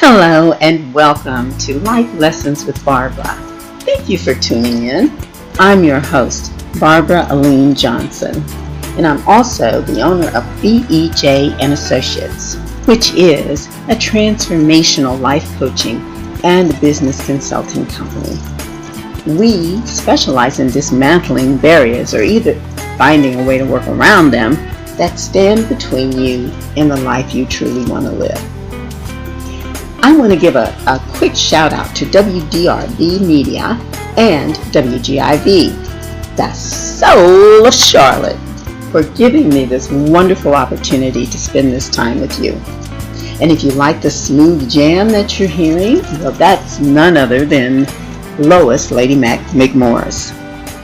Hello and welcome to Life Lessons with Barbara. Thank you for tuning in. I'm your host, Barbara Aline Johnson, and I'm also the owner of BEJ Associates, which is a transformational life coaching and business consulting company. We specialize in dismantling barriers or either finding a way to work around them that stand between you and the life you truly want to live. I want to give a quick shout out to Wdrb Media and WGIV, the soul of Charlotte, for giving me this wonderful opportunity to spend this time with you. And if you like the smooth jam that you're hearing, well, that's none other than Lois Lady McMorris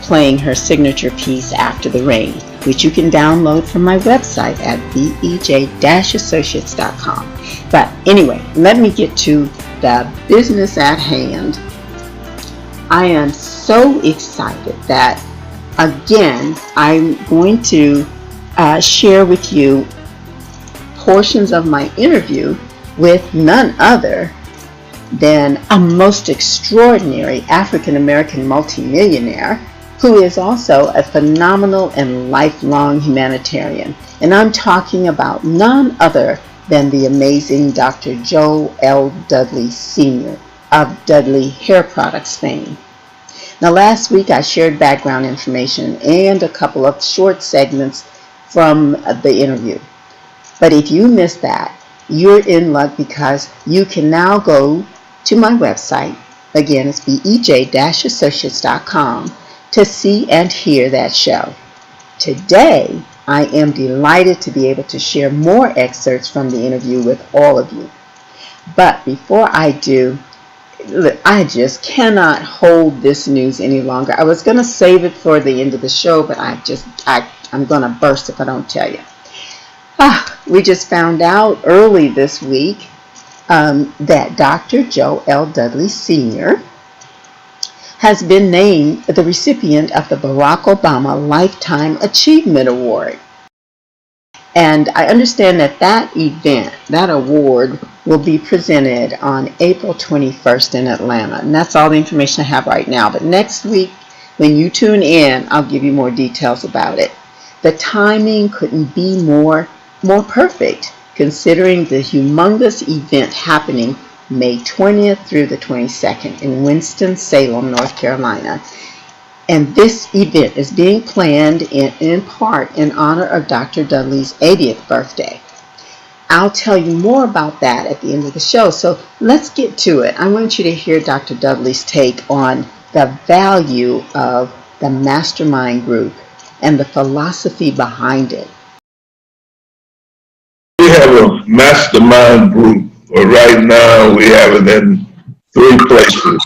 playing her signature piece After the Rain, which you can download from my website at BEJ-Associates.com. But anyway, let me get to the business at hand. I am so excited that, again, I'm going to share with you portions of my interview with none other than a most extraordinary African-American multimillionaire who is also a phenomenal and lifelong humanitarian. And I'm talking about none other than the amazing Dr. Joe L. Dudley Sr. of Dudley Hair Products fame. Now, last week I shared background information and a couple of short segments from the interview. But if you missed that, you're in luck because you can now go to my website. Again, it's BEJ-Associates.com to see and hear that show. Today, I am delighted to be able to share more excerpts from the interview with all of you. But before I do, look, I just cannot hold this news any longer. I was going to save it for the end of the show, but I'm going to burst if I don't tell you. We just found out early this week that Dr. Joe L. Dudley Sr. has been named the recipient of the Barack Obama Lifetime Achievement Award. And I understand that that award, will be presented on April 21st in Atlanta. And that's all the information I have right now. But next week, when you tune in, I'll give you more details about it. The timing couldn't be more perfect, considering the humongous event happening May 20th through the 22nd in Winston-Salem, North Carolina. And this event is being planned in part in honor of Dr. Dudley's 80th birthday. I'll tell you more about that at the end of the show. So let's get to it. I want you to hear Dr. Dudley's take on the value of the mastermind group and the philosophy behind it. We have a mastermind group. Right now, we have it in 3 places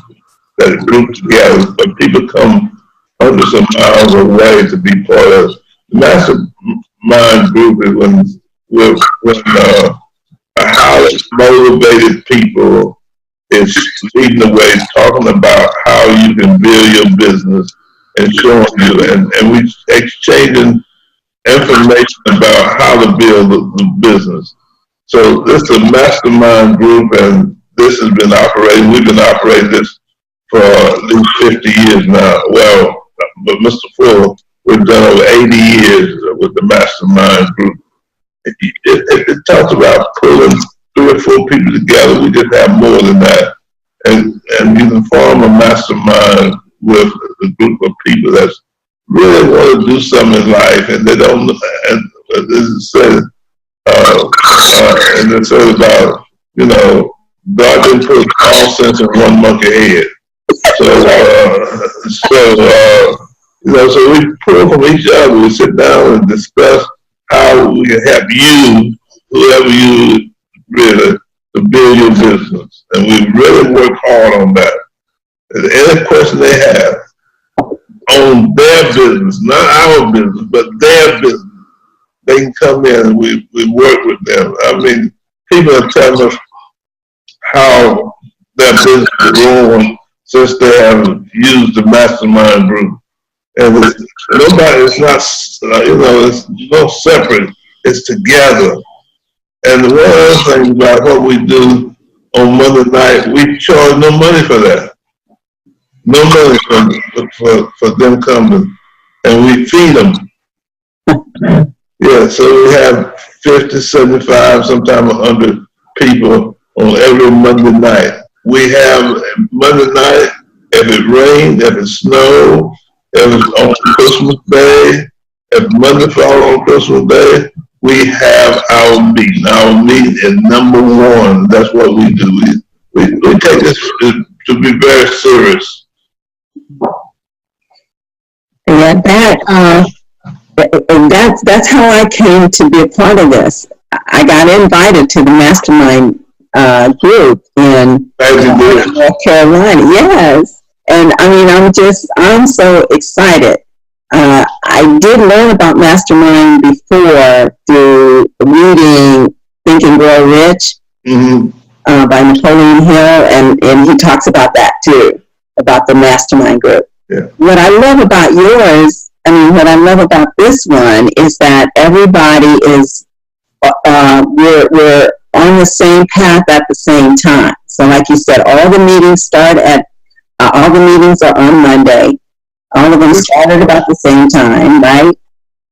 that group together, but people come hundreds of miles away to be part of. The mastermind group is when a highly motivated people is leading the way, talking about how you can build your business and showing you, and we exchanging information about how to build the business. So this is a mastermind group, and this has been operating. We've been operating this for at least 50 years now. Well, but Mr. Full, we've done over 80 years with the mastermind group. It talks about pulling 3 or 4 people together. We just have more than that, and you can form a mastermind with a group of people that really want to do something in life, and they don't. And this is said. And it says about, God didn't put all sense in one monkey head. So we pull from each other. We sit down and discuss how we can help you, whoever you really, to build your business. And we really work hard on that. And any question they have on their business, not our business, but their business, they can come in and we work with them. I mean, people are telling us how their business is growing since they have used the mastermind group. And it's not, it's no separate, it's together. And one of the things about what we do on Monday night, we charge no money for that. No money for them coming. And we feed them. Yeah, so we have 50, 75, sometimes 100 people on every Monday night. We have Monday night, if it rains, if it snows, if it's on Christmas Day, if Monday falls on Christmas Day, we have our meeting. Our meeting is number one. That's what we do. We take this to be very serious. Yeah, that's how I came to be a part of this. I got invited to the mastermind group in North Carolina. Yes, and I mean, I'm so excited. I did learn about mastermind before through reading Think and Grow Rich by Napoleon Hill, and he talks about that too, about the mastermind group. Yeah. What I love about yours, what I love about this one is that everybody is, we're on the same path at the same time. So like you said, all the meetings are on Monday. All of them started about the same time, right?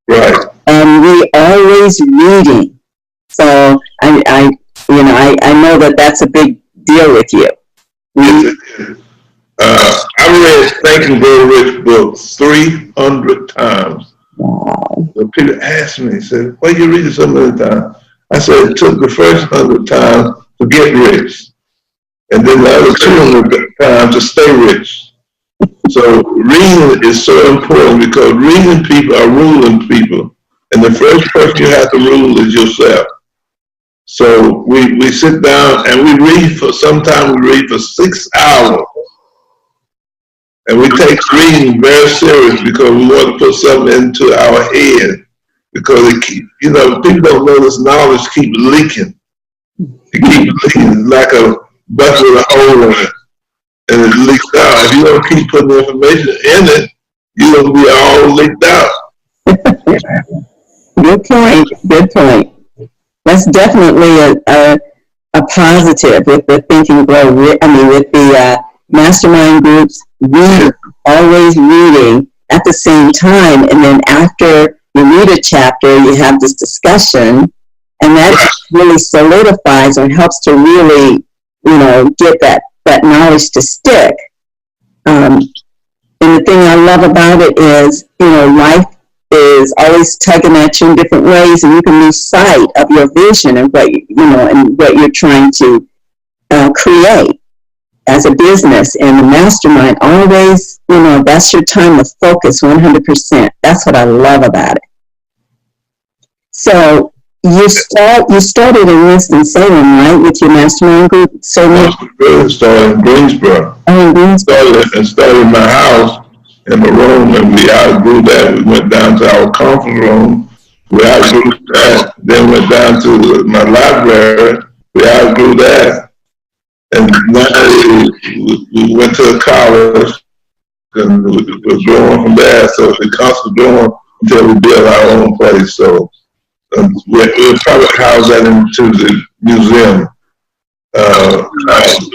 Right. And we always reading. So I know that that's a big deal with you. I read Think and Grow Rich book 300 times. Wow. So people ask me, said, why you read it so many times? I said, it took the first 100 times to get rich. And then the other 200 times to stay rich. So reading is so important because reading people are ruling people. And the first person you have to rule is yourself. So we sit down and we read sometimes we read for 6 hours. And we take reading very serious because we want to put something into our head. Because people don't know this knowledge keeps leaking. It keeps leaking like a bucket with a hole in it. And it leaks out. If you don't keep putting information in it, you're going to be all leaked out. Good point. That's definitely a positive with the Think and Grow, with the mastermind groups, always reading at the same time. And then after you read a chapter, you have this discussion. And that really solidifies and helps to really, get that knowledge to stick. And the thing I love about it is, life is always tugging at you in different ways, and you can lose sight of your vision and what you're trying to create as a business. And the mastermind always, that's your time to focus 100%. That's what I love about it. So you started in Winston-Salem, right, with your mastermind group? So I started in Greensboro. Started in my house, in the room, and we outgrew that. We went down to our conference room. We outgrew that. Then went down to my library. We outgrew that. And now we went to college, and we were growing from there. So we constantly growing until we built our own place. So we'll probably house that into the museum.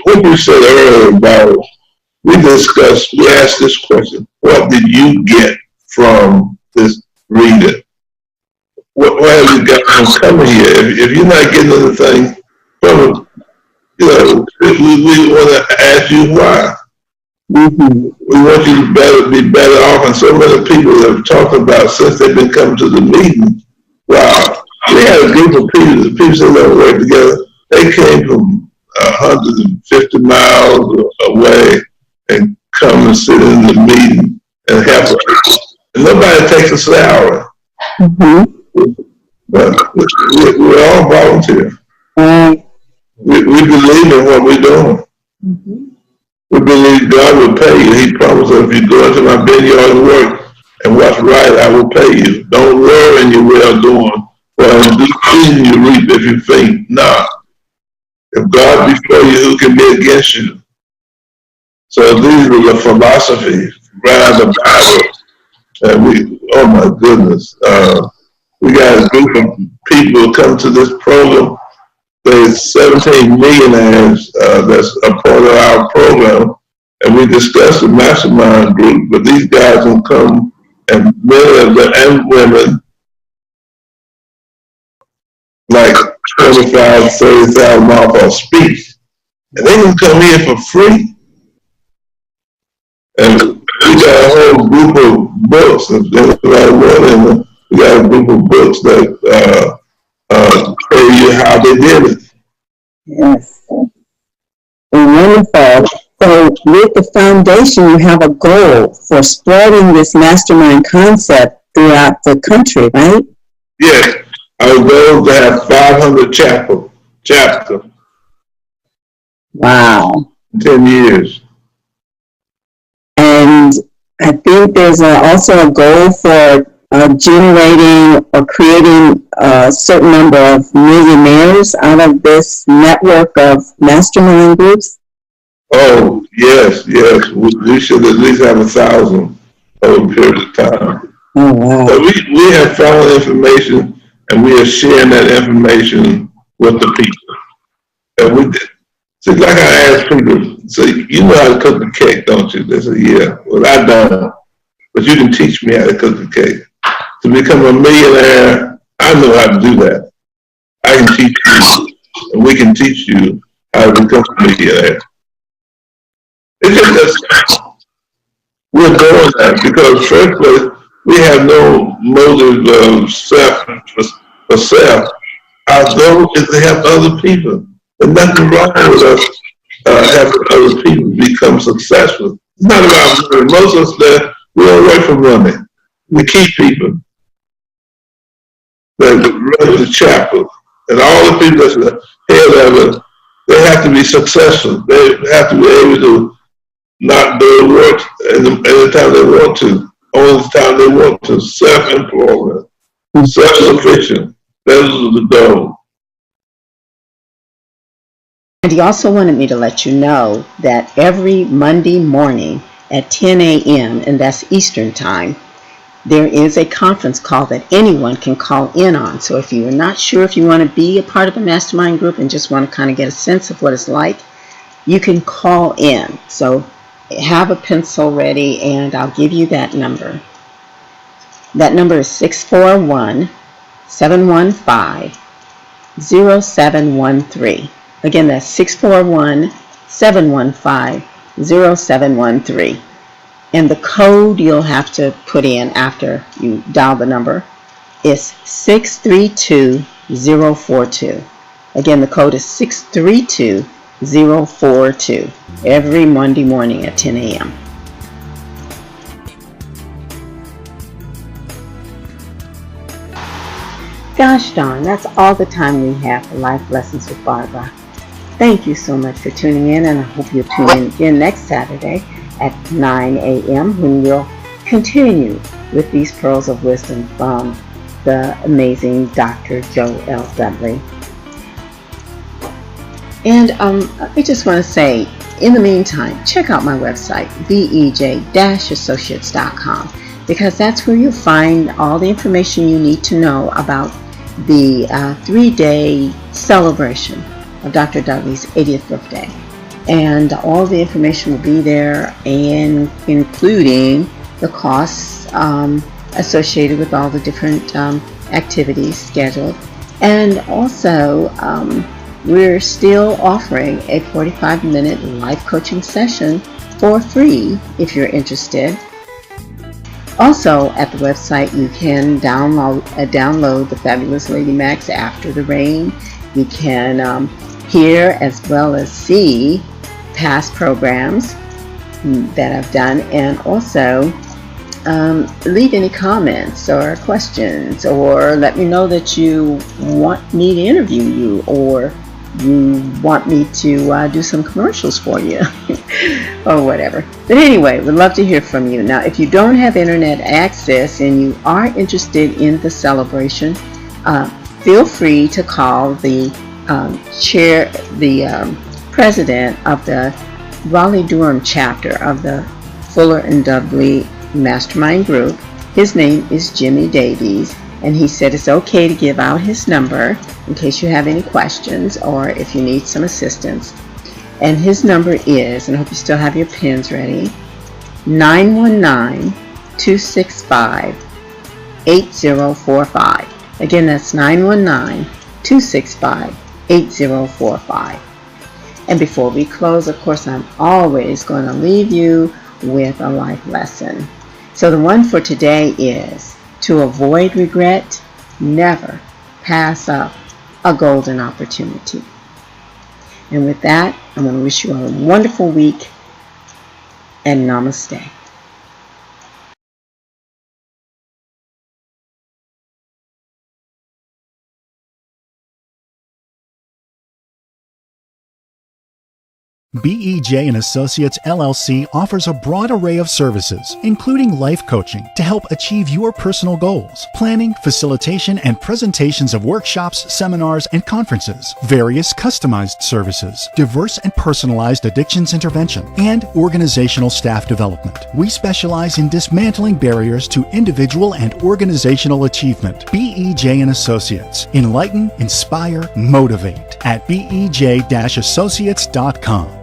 What you said earlier about, we asked this question: what did you get from this reading? What have you got from coming here? If you're not getting anything from it, we want to ask you why. Mm-hmm. We want you to be better off, and so many people have talked about since they've been coming to the meeting. Wow, we had a group of people that work together. They came from 150 miles away and come and sit in the meeting and help us. And nobody takes a salary. Mm-hmm. But we're all volunteer. Mm-hmm. We believe in what we're doing. Mm-hmm. We believe God will pay you. He promised us, if you go into my vineyard and work and what's right, I will pay you. Don't worry in your well doing. Well, in due season you reap if you faint not. If God be for you, who can be against you? So these are the philosophies around the Bible. And oh my goodness, we got a group of people come to this program. there's 17 millionaires that's a part of our program, and we discussed the mastermind group, but these guys will come, and men and women, like 25, 30,000 off our speech. And they can come here for free. And we got a whole group of books. We got a group of books that show you how they did it. Yes. Wonderful. So with the foundation, you have a goal for spreading this mastermind concept throughout the country, right? Yes. Our goal is to have 500 chapters. Wow. 10 years. And I think there's also a goal for generating or creating a certain number of millionaires out of this network of mastermind groups. Oh, yes. We should at least have 1,000 over a period of time. Oh, wow. So we have found information, and we are sharing that information with the people. And we did. See, like I asked people, so you know how to cook a cake, don't you? They say, yeah. Well, I don't. But you can teach me how to cook a cake. To become a millionaire, I know how to do that. I can teach you, and we can teach you how to become a millionaire. It's just that we're doing that because, first place, we have no motive of for self. Our goal is to help other people. There's nothing wrong with us having other people become successful. It's not about money. Most of us, we don't work for money. We keep people that run the chapel. And all the people that's the head of it, they have to be successful. They have to be able to not do work any time they want to, only the time they want to. Self-employment, self-sufficient. That is the goal. And he also wanted me to let you know that every Monday morning at 10 a.m., and that's Eastern Time, there is a conference call that anyone can call in on. So if you're not sure if you want to be a part of a mastermind group and just want to kind of get a sense of what it's like, you can call in. So have a pencil ready, and I'll give you that number. That number is 641-715-0713. Again, that's 641-715-0713. And the code you'll have to put in after you dial the number is 632042. Again, the code is 632042. Every Monday morning at 10 a.m. Gosh darn, that's all the time we have for Life Lessons with Barbara. Thank you so much for tuning in, and I hope you'll tune in again next Saturday at 9 a.m. when we'll continue with these pearls of wisdom from the amazing Dr. Joe L. Dudley. And I just want to say, in the meantime, check out my website, BEJ-Associates.com, because that's where you'll find all the information you need to know about the 3-day celebration of Dr. Dudley's 80th birthday. And all the information will be there, and including the costs associated with all the different activities scheduled. And also, we're still offering a 45-minute life coaching session for free if you're interested. Also, at the website, you can download the Fabulous Lady Max After the Rain. You can hear as well as see past programs that I've done, and also leave any comments or questions, or let me know that you want me to interview you, or you want me to do some commercials for you or whatever. But anyway, we'd love to hear from you. Now, if you don't have internet access and you are interested in the celebration, feel free to call the president of the Raleigh-Durham chapter of the Fuller and Dudley Mastermind Group. His name is Jimmy Davies, And he said it's okay to give out his number in case you have any questions or if you need some assistance. And his number is, and I hope you still have your pens ready, 919-265-8045. Again, that's 919-265-8045. And before we close, of course, I'm always going to leave you with a life lesson. So the one for today is, to avoid regret, never pass up a golden opportunity. And with that, I'm going to wish you a wonderful week, and namaste. BEJ Associates LLC offers a broad array of services, including life coaching to help achieve your personal goals, planning, facilitation, and presentations of workshops, seminars, and conferences, various customized services, diverse and personalized addictions intervention, and organizational staff development. We specialize in dismantling barriers to individual and organizational achievement. BEJ Associates. Enlighten, inspire, motivate at bej-associates.com.